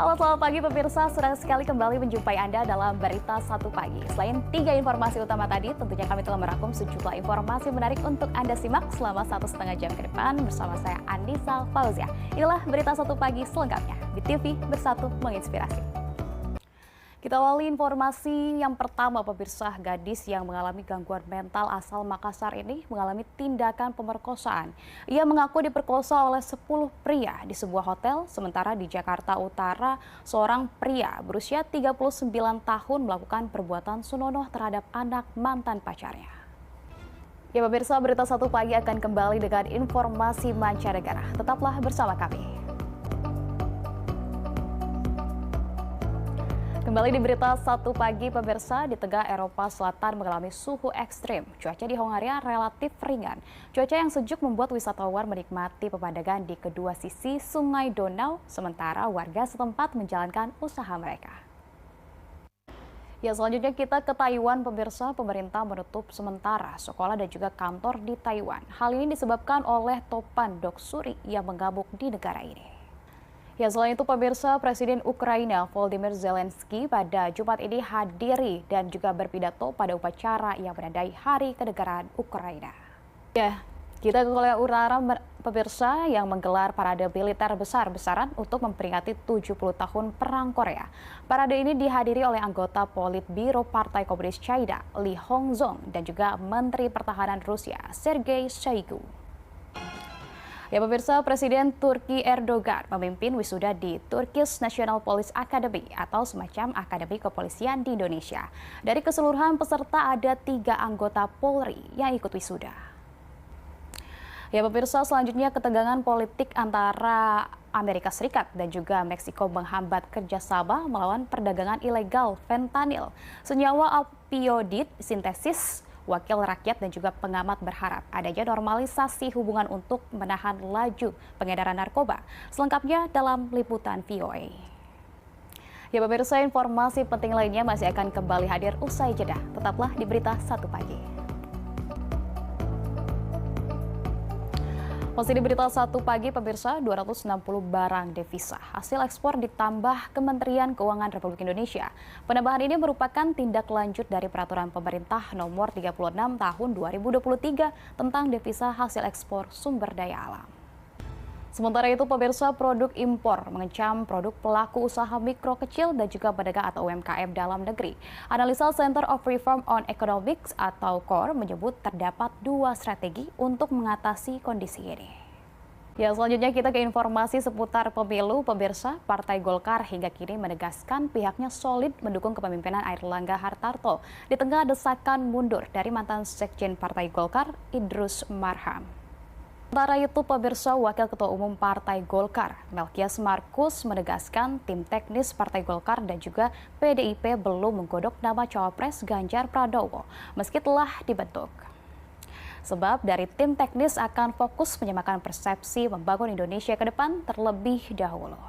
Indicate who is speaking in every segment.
Speaker 1: Halo selamat pagi pemirsa, senang sekali kembali menjumpai Anda dalam Berita Satu Pagi. Selain 3 informasi utama tadi, tentunya kami telah merangkum sejumlah informasi menarik untuk Anda simak selama 1,5 jam ke depan bersama saya Andisa Fauzia. Inilah Berita Satu Pagi selengkapnya. BTV Bersatu menginspirasi. Kita awali informasi yang pertama pemirsa, gadis yang mengalami gangguan mental asal Makassar ini mengalami tindakan pemerkosaan. Ia mengaku diperkosa oleh 10 pria di sebuah hotel, sementara di Jakarta Utara seorang pria berusia 39 tahun melakukan perbuatan senonoh terhadap anak mantan pacarnya. Ya pemirsa, Berita Satu Pagi akan kembali dengan informasi mancanegara. Tetaplah bersama kami. Kembali di Berita Satu Pagi, pemirsa, di tengah Eropa Selatan mengalami suhu ekstrim. Cuaca di Hongaria relatif ringan. Cuaca yang sejuk membuat wisatawan menikmati pemandangan di kedua sisi Sungai Donau, sementara warga setempat menjalankan usaha mereka. Ya, selanjutnya kita ke Taiwan, pemirsa. Pemerintah menutup sementara sekolah dan juga kantor di Taiwan. Hal ini disebabkan oleh topan doksuri yang mengamuk di negara ini. Ya, selain itu pemirsa, Presiden Ukraina Volodymyr Zelensky pada Jumat ini hadiri dan juga berpidato pada upacara yang menandai Hari Kenegaraan Ukraina. Ya, kita ke Korea Utara pemirsa yang menggelar parade militer besar-besaran untuk memperingati 70 tahun Perang Korea. Parade ini dihadiri oleh anggota Politbiro Partai Komunis China, Lee Hong-jong, dan juga Menteri Pertahanan Rusia, Sergei Shoigu. Ya pemirsa, Presiden Turki Erdogan memimpin wisuda di Turkish National Police Academy atau semacam akademi kepolisian di Indonesia. Dari keseluruhan peserta ada 3 anggota Polri yang ikut wisuda. Ya pemirsa, selanjutnya ketegangan politik antara Amerika Serikat dan juga Meksiko menghambat kerjasama melawan perdagangan ilegal fentanyl, senyawa opioid sintesis. Wakil rakyat dan juga pengamat berharap adanya normalisasi hubungan untuk menahan laju pengedaran narkoba. Selengkapnya dalam liputan VOA. Ya pemirsa, informasi penting lainnya masih akan kembali hadir usai jeda. Tetaplah di Berita Satu Pagi. Masih di Berita Satu Pagi, pemirsa, 260 barang devisa hasil ekspor ditambah Kementerian Keuangan Republik Indonesia. Penambahan ini merupakan tindak lanjut dari Peraturan Pemerintah Nomor 36 Tahun 2023 tentang devisa hasil ekspor sumber daya alam. Sementara itu, pemirsa, produk impor mengecam produk pelaku usaha mikro kecil dan juga pedagang atau UMKM dalam negeri. Analisa Center of Reform on Economics atau CORE menyebut terdapat 2 strategi untuk mengatasi kondisi ini. Ya, selanjutnya kita ke informasi seputar pemilu, pemirsa. Partai Golkar hingga kini menegaskan pihaknya solid mendukung kepemimpinan Airlangga Hartarto di tengah desakan mundur dari mantan Sekjen Partai Golkar, Idrus Marham. Sementara itu, pemirsa, Wakil Ketua Umum Partai Golkar, Melkias Markus, menegaskan tim teknis Partai Golkar dan juga PDIP belum menggodok nama cawapres Ganjar Pranowo meski telah dibentuk. Sebab dari tim teknis akan fokus menyamakan persepsi membangun Indonesia ke depan terlebih dahulu.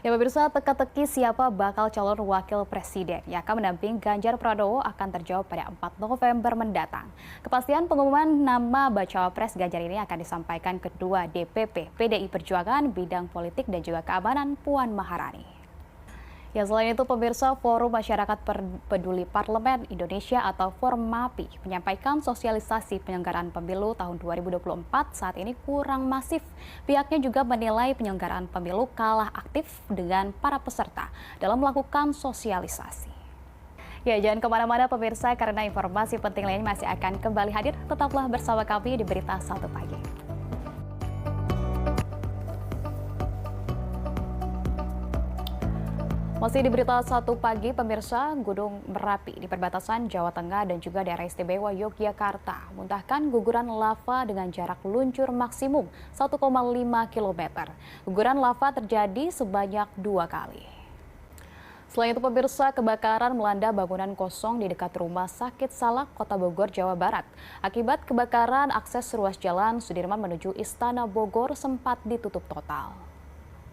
Speaker 1: Ya pemirsa, teka-teki siapa bakal calon wakil presiden yang akan mendampingi Ganjar Pranowo akan terjawab pada 4 November mendatang. Kepastian pengumuman nama bacawa pres Ganjar ini akan disampaikan Ketua DPP PDI Perjuangan Bidang Politik dan juga Keamanan Puan Maharani. Ya, selain itu pemirsa, Forum Masyarakat Peduli Parlemen Indonesia atau Formapi menyampaikan sosialisasi penyelenggaraan pemilu tahun 2024 saat ini kurang masif. Pihaknya juga menilai penyelenggaraan pemilu kalah aktif dengan para peserta dalam melakukan sosialisasi. Ya, jangan kemana-mana pemirsa, karena informasi penting lainnya masih akan kembali hadir. Tetaplah bersama kami di Berita Satu Pagi. Masih di Berita Satu Pagi, pemirsa, Gunung Merapi di perbatasan Jawa Tengah dan juga daerah istimewa Yogyakarta muntahkan guguran lava dengan jarak luncur maksimum 1,5 km. Guguran lava terjadi sebanyak 2 kali. Selain itu pemirsa, kebakaran melanda bangunan kosong di dekat Rumah Sakit Salak, Kota Bogor, Jawa Barat. Akibat kebakaran, akses ruas jalan Sudirman menuju Istana Bogor sempat ditutup total.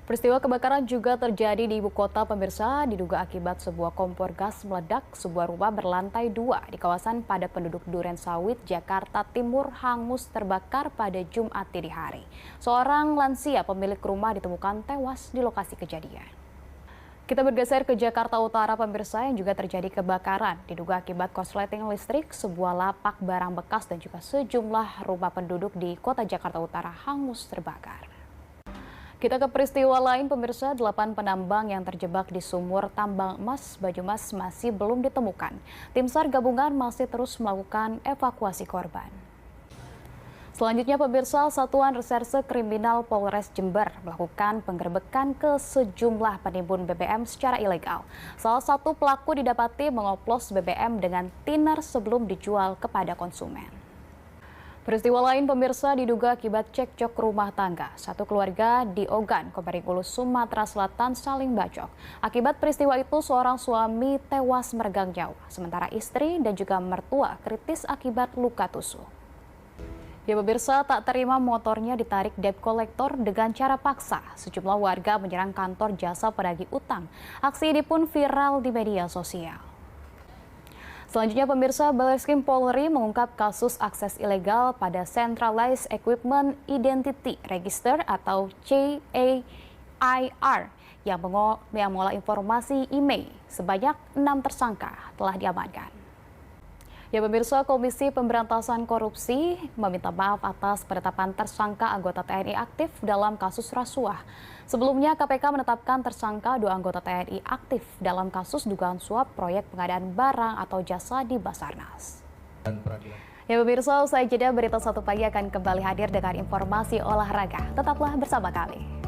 Speaker 1: Peristiwa kebakaran juga terjadi di ibu kota pemirsa, diduga akibat sebuah kompor gas meledak. Sebuah rumah berlantai 2 di kawasan padat penduduk Duren Sawit, Jakarta Timur hangus terbakar pada Jumat dini hari. Seorang lansia pemilik rumah ditemukan tewas di lokasi kejadian. Kita bergeser ke Jakarta Utara pemirsa, yang juga terjadi kebakaran. Diduga akibat korsleting listrik, sebuah lapak barang bekas dan juga sejumlah rumah penduduk di kota Jakarta Utara hangus terbakar. Kita ke peristiwa lain pemirsa, 8 penambang yang terjebak di sumur tambang emas Banyumas masih belum ditemukan. Tim SAR gabungan masih terus melakukan evakuasi korban. Selanjutnya pemirsa, Satuan Reserse Kriminal Polres Jember melakukan penggerbekan ke sejumlah penimbun BBM secara ilegal. Salah satu pelaku didapati mengoplos BBM dengan thinner sebelum dijual kepada konsumen. Peristiwa lain pemirsa diduga akibat cekcok rumah tangga. Satu keluarga di Ogan, Komering Ulu, Sumatera Selatan saling bacok. Akibat peristiwa itu seorang suami tewas meregang nyawa, sementara istri dan juga mertua kritis akibat luka tusuk. Ya pemirsa, tak terima motornya ditarik debt collector dengan cara paksa. Sejumlah warga menyerang kantor jasa penagih utang. Aksi ini pun viral di media sosial. Selanjutnya pemirsa, Bareskrim Polri mengungkap kasus akses ilegal pada Centralized Equipment Identity Register atau CAIR yang mengolah informasi IMEI. Sebanyak 6 tersangka telah diamankan. Ya pemirsa, Komisi Pemberantasan Korupsi meminta maaf atas penetapan tersangka anggota TNI aktif dalam kasus rasuah. Sebelumnya KPK menetapkan tersangka 2 anggota TNI aktif dalam kasus dugaan suap proyek pengadaan barang atau jasa di Basarnas. Ya pemirsa, usai jeda Berita 1 Pagi akan kembali hadir dengan informasi olahraga. Tetaplah bersama kami.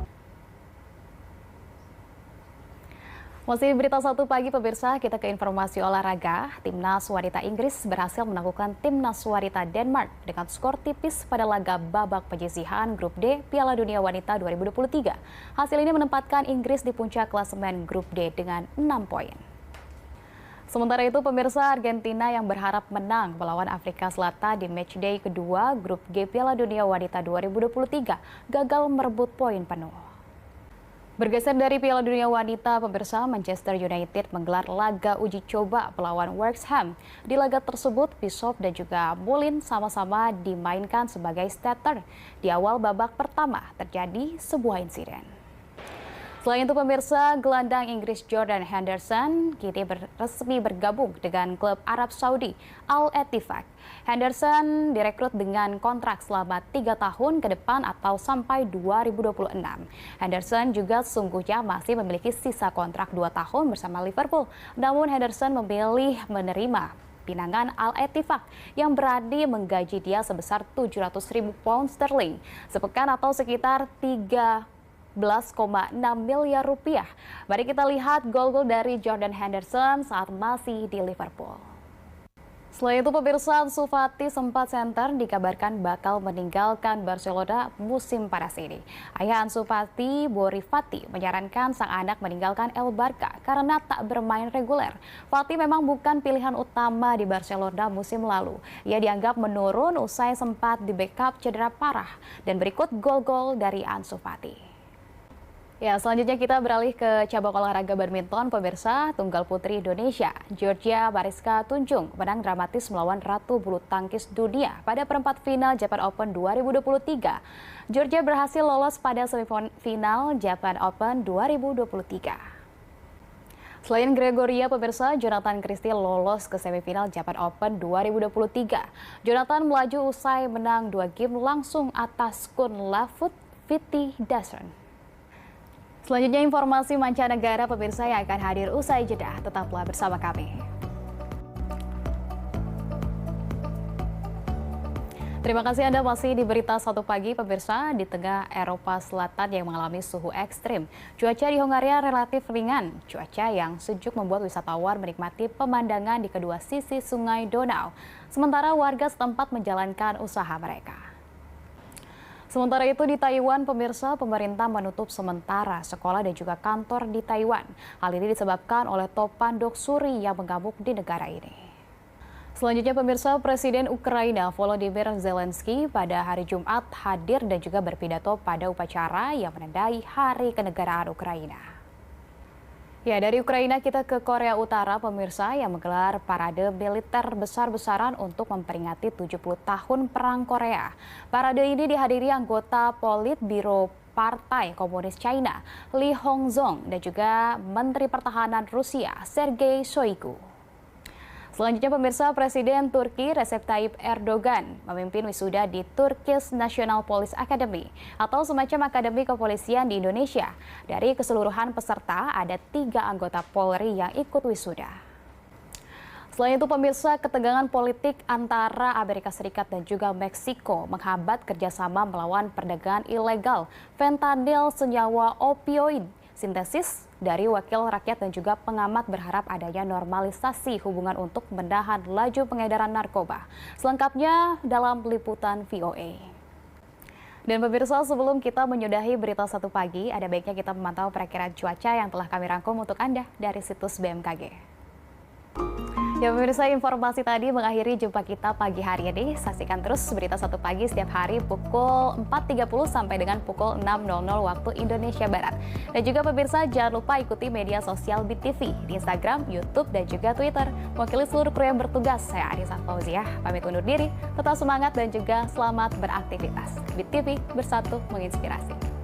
Speaker 1: Masih Berita 1 Pagi pemirsa, kita ke informasi olahraga. Timnas wanita Inggris berhasil menaklukkan timnas wanita Denmark dengan skor tipis pada laga babak penyisihan grup D Piala Dunia Wanita 2023. Hasil ini menempatkan Inggris di puncak klasemen grup D dengan 6 poin. Sementara itu pemirsa, Argentina yang berharap menang melawan Afrika Selatan di matchday kedua grup G Piala Dunia Wanita 2023 gagal merebut poin penuh. Bergeser dari Piala Dunia Wanita, pemirsa, Manchester United menggelar laga uji coba melawan West Ham. Di laga tersebut, Bishop dan juga Mullin sama-sama dimainkan sebagai starter. Di awal babak pertama terjadi sebuah insiden. Selain itu pemirsa, gelandang Inggris Jordan Henderson kini resmi bergabung dengan klub Arab Saudi Al-Ettifaq. Henderson direkrut dengan kontrak selama 3 tahun ke depan atau sampai 2026. Henderson juga sesungguhnya masih memiliki sisa kontrak 2 tahun bersama Liverpool. Namun Henderson memilih menerima pinangan Al-Ettifaq yang berani menggaji dia sebesar 700.000 pound sterling sepekan atau sekitar 13,6 miliar rupiah. Mari kita lihat gol-gol dari Jordan Henderson saat masih di Liverpool. Selain itu pemirsa, Ansu Fati sempat center dikabarkan bakal meninggalkan Barcelona musim panas ini. Ayah Ansu Fati, Bori Fati, menyarankan sang anak meninggalkan El Barca karena tak bermain reguler. Fati memang bukan pilihan utama di Barcelona musim lalu. Ia dianggap menurun usai sempat di backup cedera parah. Dan berikut gol-gol dari Ansu Fati. Ya, selanjutnya kita beralih ke cabang olahraga badminton pemirsa. Tunggal putri Indonesia, Georgia Mariska Tunjung menang dramatis melawan Ratu Bulu Tangkis Dunia pada perempat final Japan Open 2023. Georgia berhasil lolos pada semifinal Japan Open 2023. Selain Gregoria pemirsa, Jonathan Christie lolos ke semifinal Japan Open 2023. Jonathan melaju usai menang 2 game langsung atas Kun Lafut Viti Dason. Selanjutnya informasi mancanegara pemirsa yang akan hadir usai jeda. Tetaplah bersama kami. Terima kasih Anda masih di Berita 1 Pagi pemirsa. Di tengah Eropa Selatan yang mengalami suhu ekstrim, cuaca di Hongaria relatif ringan. Cuaca yang sejuk membuat wisatawan menikmati pemandangan di kedua sisi sungai Donau. Sementara warga setempat menjalankan usaha mereka. Sementara itu di Taiwan, pemirsa, pemerintah menutup sementara sekolah dan juga kantor di Taiwan. Hal ini disebabkan oleh topan doksuri yang mengamuk di negara ini. Selanjutnya pemirsa, Presiden Ukraina Volodymyr Zelensky pada hari Jumat hadir dan juga berpidato pada upacara yang menandai Hari Kenegaraan Ukraina. Ya, dari Ukraina kita ke Korea Utara pemirsa yang menggelar parade militer besar-besaran untuk memperingati 70 tahun Perang Korea. Parade ini dihadiri anggota Politbiro Partai Komunis China, Lee Hong-zong, dan juga Menteri Pertahanan Rusia, Sergei Shoigu. Selanjutnya pemirsa, Presiden Turki Recep Tayyip Erdogan memimpin wisuda di Turkish National Police Academy atau semacam akademi kepolisian di Indonesia. Dari keseluruhan peserta ada 3 anggota Polri yang ikut wisuda. Selain itu pemirsa, ketegangan politik antara Amerika Serikat dan juga Meksiko menghambat kerjasama melawan perdagangan ilegal fentanyl senyawa opioid sintesis. Dari wakil rakyat dan juga pengamat berharap adanya normalisasi hubungan untuk menahan laju pengedaran narkoba. Selengkapnya dalam liputan VOA. Dan pemirsa, sebelum kita menyudahi berita 1 pagi, ada baiknya kita memantau perakiraan cuaca yang telah kami rangkum untuk Anda dari situs BMKG. Ya pemirsa, informasi tadi mengakhiri jumpa kita pagi hari ini. Saksikan terus berita 1 pagi setiap hari pukul 4.30 sampai dengan pukul 6.00 waktu Indonesia Barat. Dan juga pemirsa, jangan lupa ikuti media sosial BIT TV di Instagram, YouTube, dan juga Twitter. Mewakili seluruh kru yang bertugas, saya Anissa Fauziah, pamit undur diri. Tetap semangat dan juga selamat beraktivitas. BIT TV, bersatu menginspirasi.